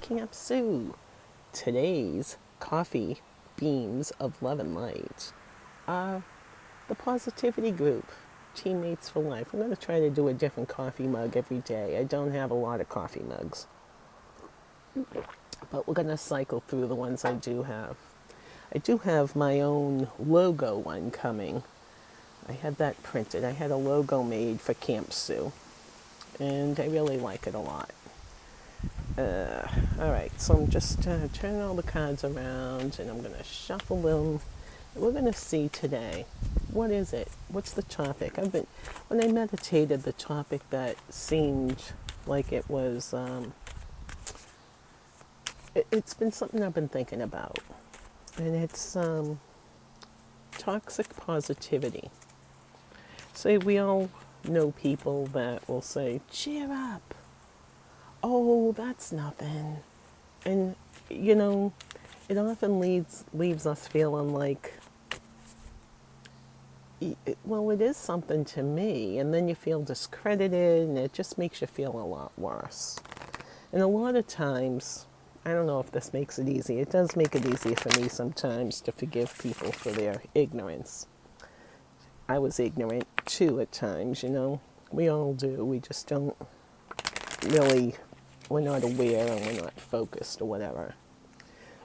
Camp Sue. Today's coffee beams of love and light are the positivity group, teammates for life. I'm going to try to do a different coffee mug every day. I don't have a lot of coffee mugs, but we're going to cycle through the ones I do have. I do have my own logo one coming. I had that printed. I had a logo made for Camp Sue, and I really like it a lot. All right, so I'm just turning all the cards around, and I'm going to shuffle them. We're going to see today, what is it? What's the topic? When I meditated, the topic that seemed like it was, it's been something I've been thinking about, and it's toxic positivity. So we all know people that will say, cheer up. Oh, that's nothing. And, it often leaves us feeling like, well, it is something to me. And then you feel discredited, and it just makes you feel a lot worse. And a lot of times, I don't know if this makes it easy. It does make it easy for me sometimes to forgive people for their ignorance. I was ignorant too at times, We all do. We just don't really, we're not aware and we're not focused or whatever.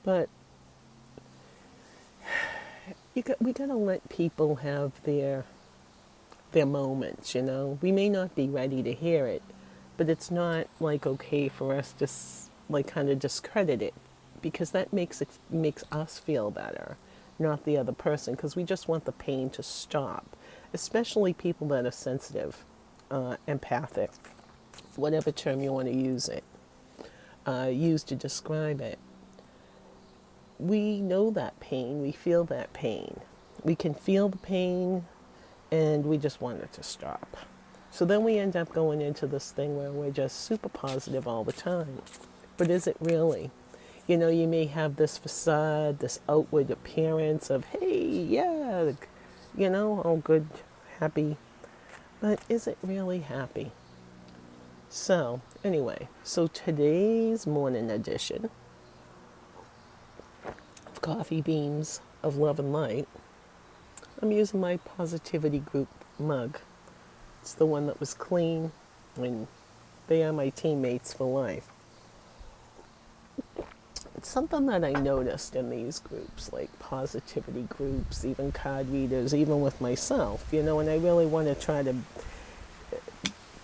But we got to let people have their moments, We may not be ready to hear it, but it's not okay for us to kind of discredit it, because that makes us feel better, not the other person, because we just want the pain to stop, especially people that are sensitive, empathic, whatever term you want to use to describe it. We know that pain, we feel that pain. We can feel the pain, and we just want it to stop. So then we end up going into this thing where we're just super positive all the time. But is it really? You may have this facade, this outward appearance of, hey, yeah, all good, happy. But is it really happy? So, anyway, today's morning edition of Coffee Beans of Love and Light, I'm using my Positivity Group mug. It's the one that was clean, and they are my teammates for life. It's something that I noticed in these groups, like positivity groups, even card readers, even with myself, and I really want to try to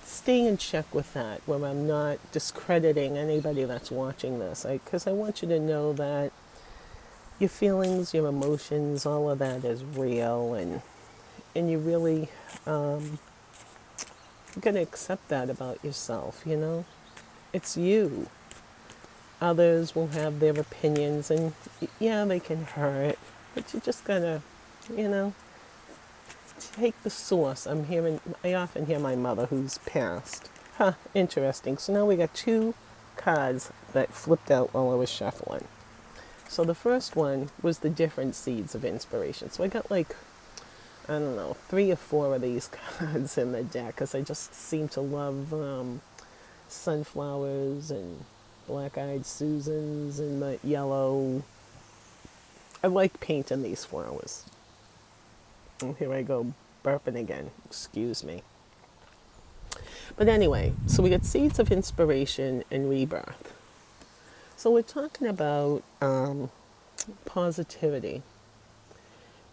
stay in check with that, where I'm not discrediting anybody that's watching this, because I want you to know that your feelings, your emotions, all of that is real, and you really got to accept that about yourself, It's you. Others will have their opinions, and yeah, they can hurt, but you just gotta, take the source. I often hear my mother, who's passed. Interesting. So now we got two cards that flipped out while I was shuffling. So the first one was the different seeds of inspiration. So I got 3 or 4 of these cards in the deck, because I just seem to love sunflowers and black-eyed Susans and the yellow. I like painting these flowers. And here I go burping again. Excuse me. But anyway, so we got seeds of inspiration and rebirth. So we're talking about positivity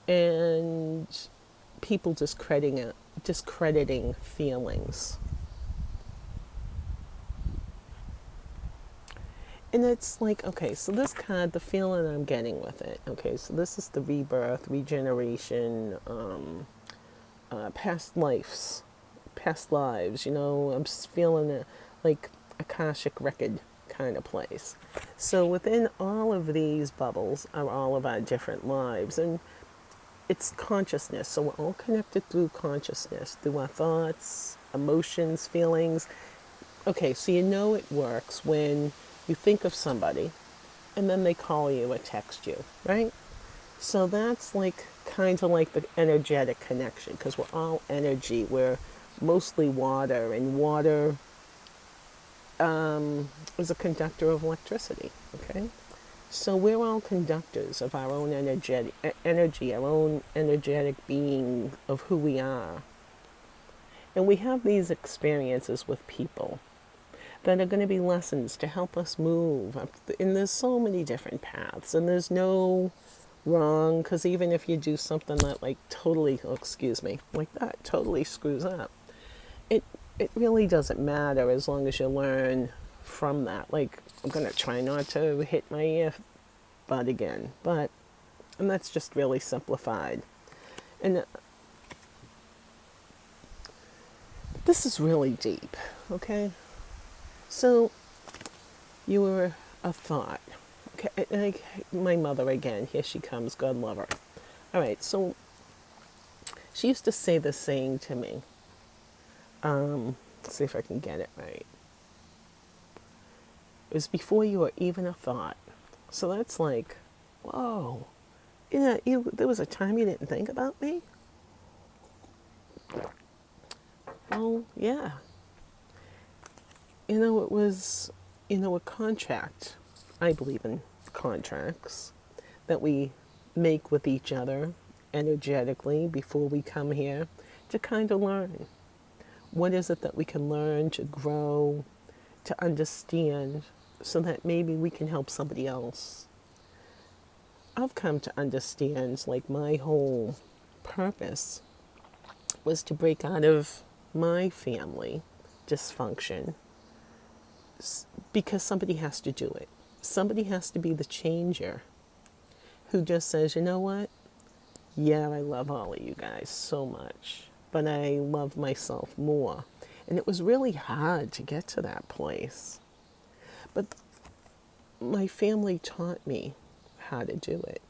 and people discrediting feelings. And it's okay, so this card, the feeling I'm getting with it. Okay, so this is the rebirth, regeneration, past lives. I'm just feeling it like Akashic record kind of place. So within all of these bubbles are all of our different lives. And it's consciousness. So we're all connected through consciousness, through our thoughts, emotions, feelings. Okay, so it works when you think of somebody, and then they call you or text you, right? So that's kind of like the energetic connection, because we're all energy. We're mostly water, and water is a conductor of electricity, okay? So we're all conductors of our own energy, our own energetic being of who we are. And we have these experiences with people that are going to be lessons to help us move. And there's so many different paths, and there's no wrong, because even if you do something that like totally, oh, excuse me, like that totally screws up, it it really doesn't matter as long as you learn from that. Like, I'm going to try not to hit my earbud again, and that's just really simplified. And this is really deep, okay? So, you were a thought. Okay, my mother again, here she comes, God love her. All right, so she used to say this saying to me. Let's see if I can get it right. It was before you were even a thought. So that's like, whoa. There was a time you didn't think about me? Well, yeah. It was, a contract. I believe in contracts that we make with each other energetically before we come here to kind of learn. What is it that we can learn to grow, to understand, so that maybe we can help somebody else? I've come to understand, like, my whole purpose was to break out of my family dysfunction, because somebody has to do it. Somebody has to be the changer who just says, you know what? Yeah, I love all of you guys so much, but I love myself more. And it was really hard to get to that place. But my family taught me how to do it.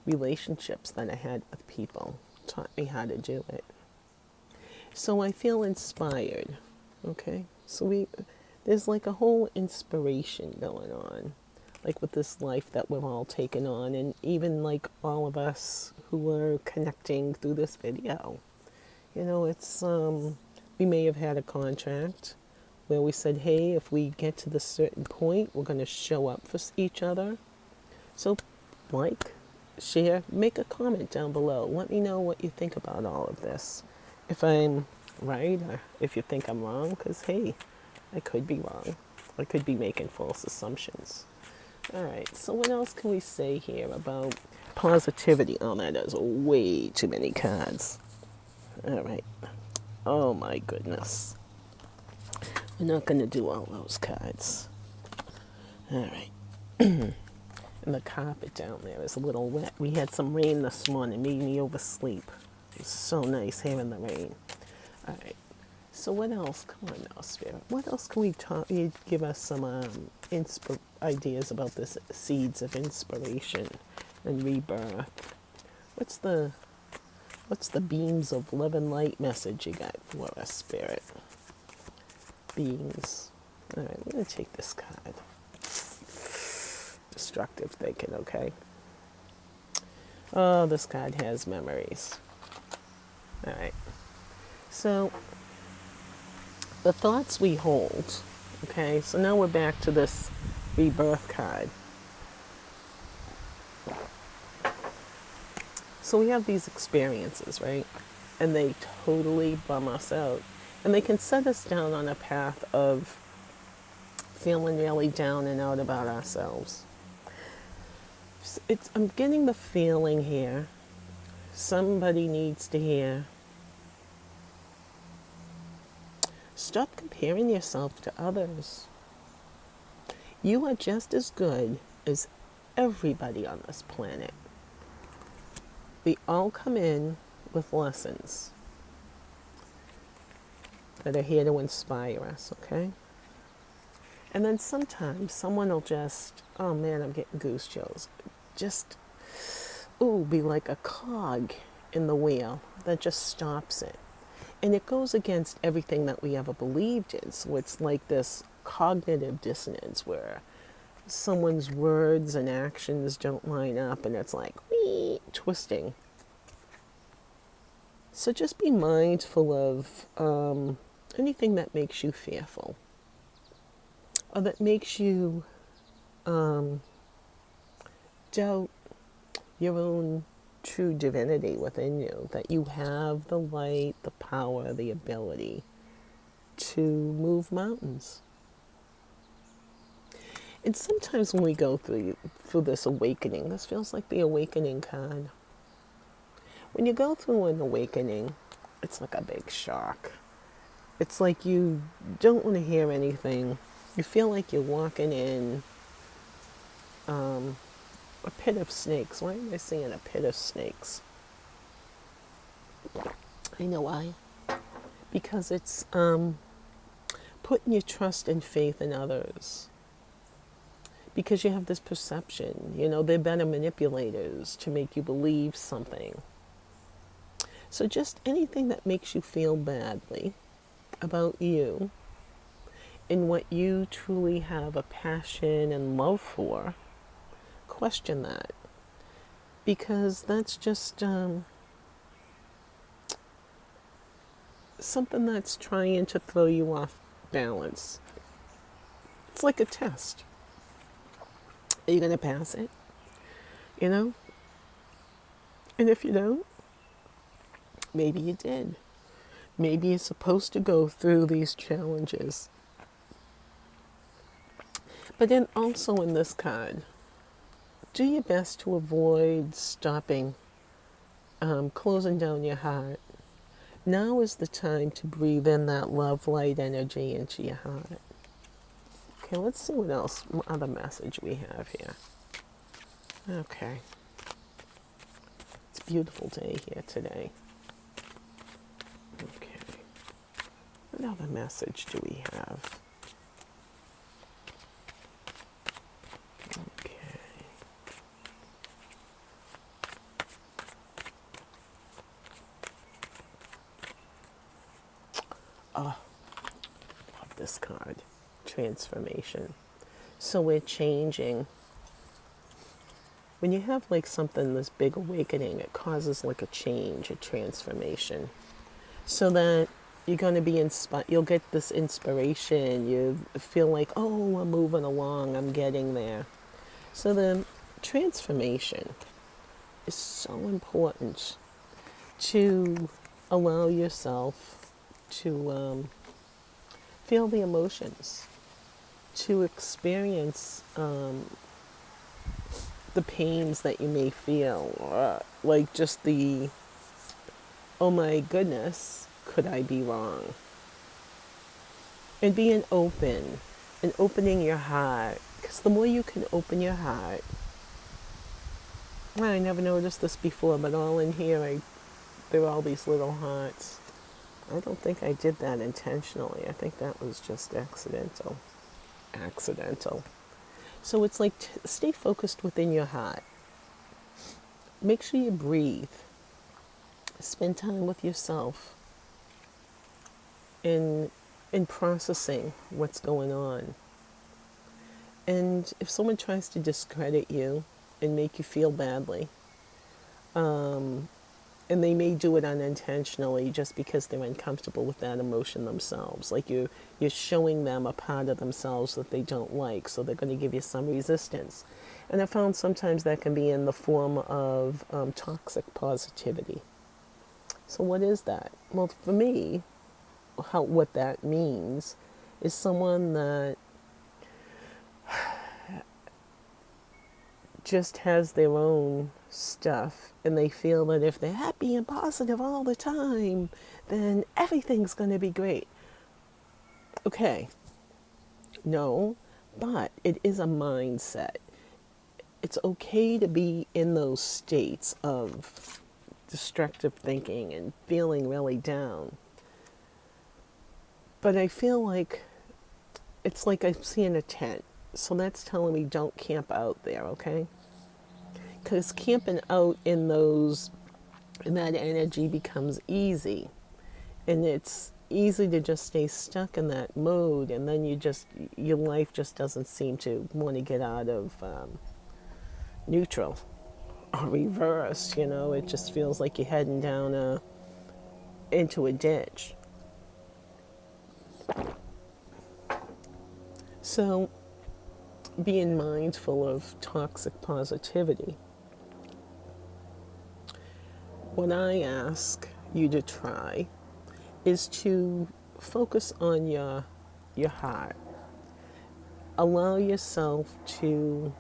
Relationships that I had with people taught me how to do it. So I feel inspired, okay? So there's like a whole inspiration going on, like with this life that we've all taken on, and even like all of us who are connecting through this video. It's, we may have had a contract where we said, hey, if we get to this certain point, we're going to show up for each other. So, share, make a comment down below. Let me know what you think about all of this. If I'm right, or if you think I'm wrong, because, hey, I could be wrong. I could be making false assumptions. All right, so what else can we say here about positivity? Oh, that is way too many cards. All right. Oh, my goodness. We're not going to do all those cards. All right. And the carpet down there is a little wet. We had some rain this morning, made me oversleep. It's so nice having the rain. All right. So what else? Come on now, Spirit. What else can we talk? You give us some ideas about this seeds of inspiration and rebirth. What's the beams of love and light message you got for us, Spirit? Beings. All right, I'm going to take this card. Destructive thinking, okay? Oh, this card has memories. All right. So, the thoughts we hold, okay? So now we're back to this rebirth card. So we have these experiences, right? And they totally bum us out. And they can set us down on a path of feeling really down and out about ourselves. I'm getting the feeling here, somebody needs to hear, stop comparing yourself to others. You are just as good as everybody on this planet. We all come in with lessons that are here to inspire us, okay? And then sometimes someone will just, oh man, I'm getting goose chills. Just, be like a cog in the wheel that just stops it. And it goes against everything that we ever believed in. So it's like this cognitive dissonance where someone's words and actions don't line up, and it's like, twisting. So just be mindful of anything that makes you fearful. or that makes you doubt your own true divinity within you, that you have the light, the power, the ability to move mountains. And sometimes when we go through this awakening, this feels like the awakening card. When you go through an awakening, it's like a big shock. It's like you don't want to hear anything. You feel like you're walking in a pit of snakes. Why am I saying a pit of snakes? I know why. Because it's putting your trust and faith in others. Because you have this perception, they're better manipulators to make you believe something. So just anything that makes you feel badly about you and what you truly have a passion and love for, question that. Because that's just something that's trying to throw you off balance. It's like a test. Are you going to pass it? And if you don't, maybe you did. Maybe you're supposed to go through these challenges. But then also in this card, do your best to avoid stopping, closing down your heart. Now is the time to breathe in that love, light energy into your heart. Okay, let's see what else, other message we have here. Okay. It's a beautiful day here today. Okay. What other message do we have? Okay. Oh, love this card. Transformation. So we're changing. When you have like something, this big awakening, it causes like a change, a transformation. So that you're going to be inspired, you'll get this inspiration, you feel like, oh, I'm moving along, I'm getting there. So the transformation is so important to allow yourself to feel the emotions, to experience the pains that you may feel, like just the, oh my goodness, could I be wrong? And being open and opening your heart, because the more you can open your heart, well, I never noticed this before, but all in here, there are all these little hearts. I don't think I did that intentionally. I think that was just accidental. So it's like, stay focused within your heart. Make sure you breathe. Spend time with yourself in processing what's going on. And if someone tries to discredit you and make you feel badly, and they may do it unintentionally just because they're uncomfortable with that emotion themselves. Like you're showing them a part of themselves that they don't like, so they're going to give you some resistance. And I found sometimes that can be in the form of toxic positivity. So what is that? Well, for me, what that means is someone that just has their own stuff, and they feel that if they're happy and positive all the time, then everything's going to be great. Okay, no, but it is a mindset. It's okay to be in those states of destructive thinking and feeling really down. But I feel like it's like I'm seeing a tent. So that's telling me don't camp out there, okay? Because camping out in that energy becomes easy. And it's easy to just stay stuck in that mode, and then your life just doesn't seem to want to get out of neutral or reverse, It just feels like you're heading down into a ditch. So, being mindful of toxic positivity, what I ask you to try is to focus on your heart. Allow yourself to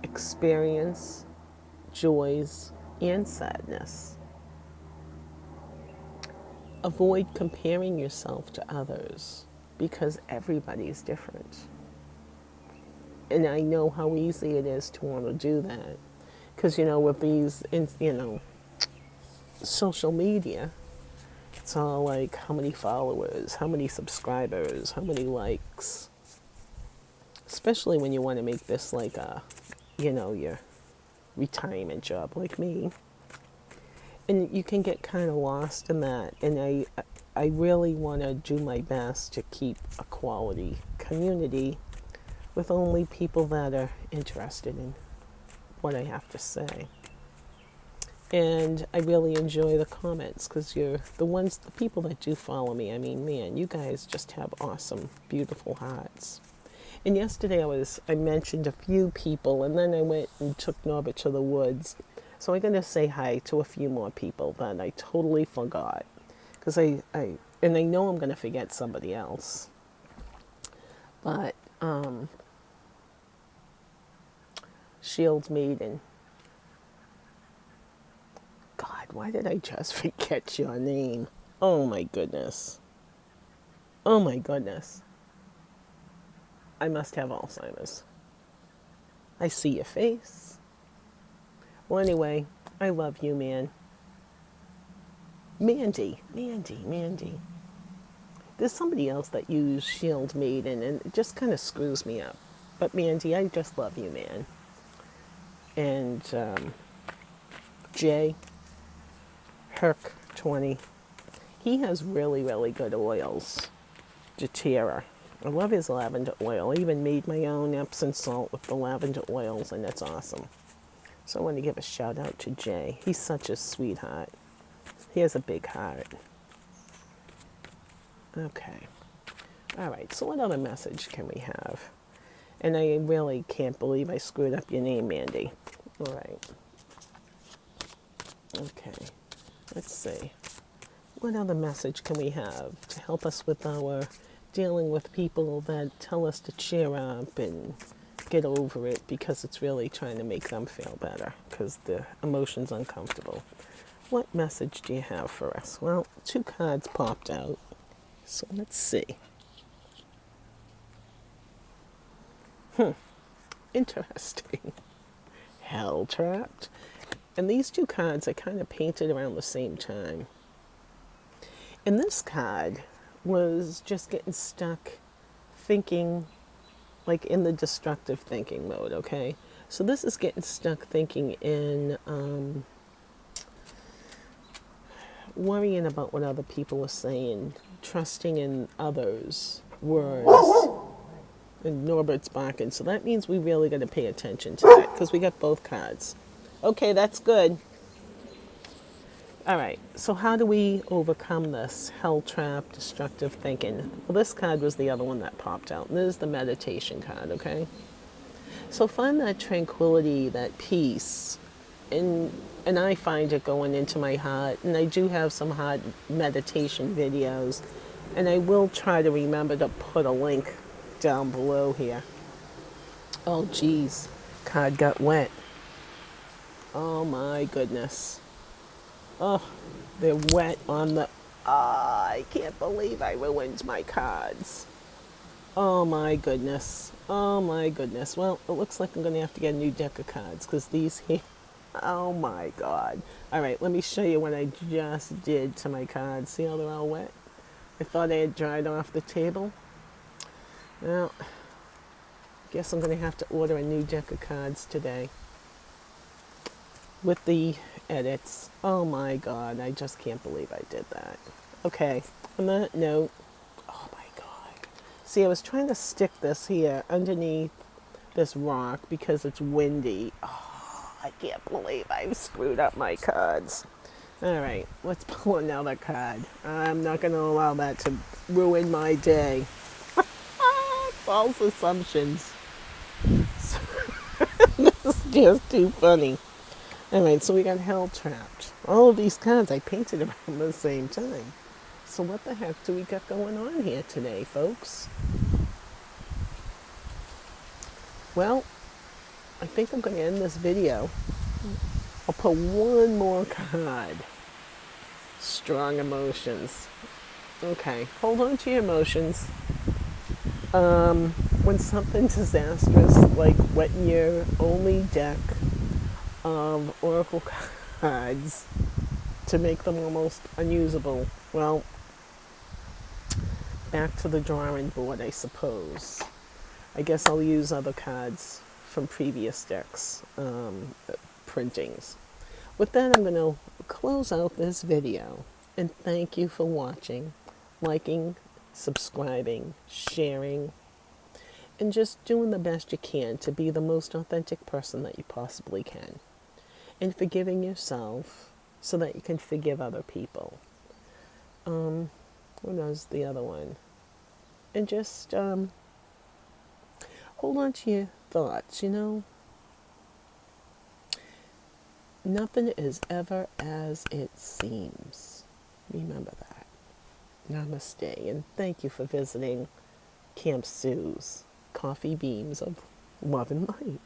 experience joys and sadness. Avoid comparing yourself to others because everybody's different. And I know how easy it is to want to do that because, with these, social media, it's all like how many followers, how many subscribers, how many likes. Especially when you want to make this like your retirement job like me. And you can get kind of lost in that. And I really want to do my best to keep a quality community with only people that are interested in what I have to say. And I really enjoy the comments because you're the people that do follow me. I mean, man, you guys just have awesome, beautiful hearts. And yesterday I mentioned a few people, and then I went and took Norbert to the woods. So I'm going to say hi to a few more people that I totally forgot. Because I know I'm going to forget somebody else. But, Shield Maiden. God, why did I just forget your name? Oh my goodness. Oh my goodness. I must have Alzheimer's. I see your face. Well, anyway, I love you, man. Mandy. There's somebody else that used Shield Maiden, and it just kind of screws me up. But Mandy, I just love you, man. And Jay, Herc20, he has really, really good oils. Jatira. I love his lavender oil. I even made my own Epsom salt with the lavender oils, and that's awesome. So I want to give a shout out to Jay. He's such a sweetheart. He has a big heart. Okay. All right, so what other message can we have? And I really can't believe I screwed up your name, Mandy. All right. Okay. Let's see. What other message can we have to help us with our dealing with people that tell us to cheer up and get over it because it's really trying to make them feel better because the emotion's uncomfortable? What message do you have for us? Well, 2 cards popped out. So let's see. Interesting. Hell trapped. And these 2 cards I kind of painted around the same time. And this card was just getting stuck thinking, like in the destructive thinking mode, okay? So this is getting stuck thinking in worrying about what other people are saying, trusting in others' words. And Norbert's barking. So that means we really got to pay attention to that because we got both cards. Okay, that's good. All right, so how do we overcome this hell trap, destructive thinking? Well, this card was the other one that popped out. And this is the meditation card, okay? So find that tranquility, that peace, and I find it going into my heart. And I do have some heart meditation videos, and I will try to remember to put a link down below here. Oh, geez, card got wet. Oh my goodness. Oh, they're wet on the... I can't believe I ruined my cards. Oh my goodness. Oh my goodness. Well, it looks like I'm going to have to get a new deck of cards because these here... Oh my God. All right, let me show you what I just did to my cards. See how they're all wet? I thought I had dried off the table. Well, guess I'm going to have to order a new deck of cards today. With the edits. Oh my God, I just can't believe I did that. Okay, on that note, oh my God. See, I was trying to stick this here underneath this rock because it's windy. Oh, I can't believe I've screwed up my cards. All right, let's pull another card. I'm not going to allow that to ruin my day. false assumptions. This is just too funny. Alright, so we got Hell Trapped. All of these cards I painted around the same time. So what the heck do we got going on here today, folks? Well, I think I'm going to end this video. I'll put one more card. Strong emotions. Okay, hold on to your emotions. When something disastrous, like wetting your only deck of Oracle cards to make them almost unusable, well, back to the drawing board, I suppose. I guess I'll use other cards from previous decks, printings. With that, I'm going to close out this video, and thank you for watching, liking, subscribing, sharing, and just doing the best you can to be the most authentic person that you possibly can, and forgiving yourself so that you can forgive other people. What was the other one? And just hold on to your thoughts, you know? Nothing is ever as it seems. Remember that. Namaste, and thank you for visiting Camp Sue's Coffee Beams of Love and Light.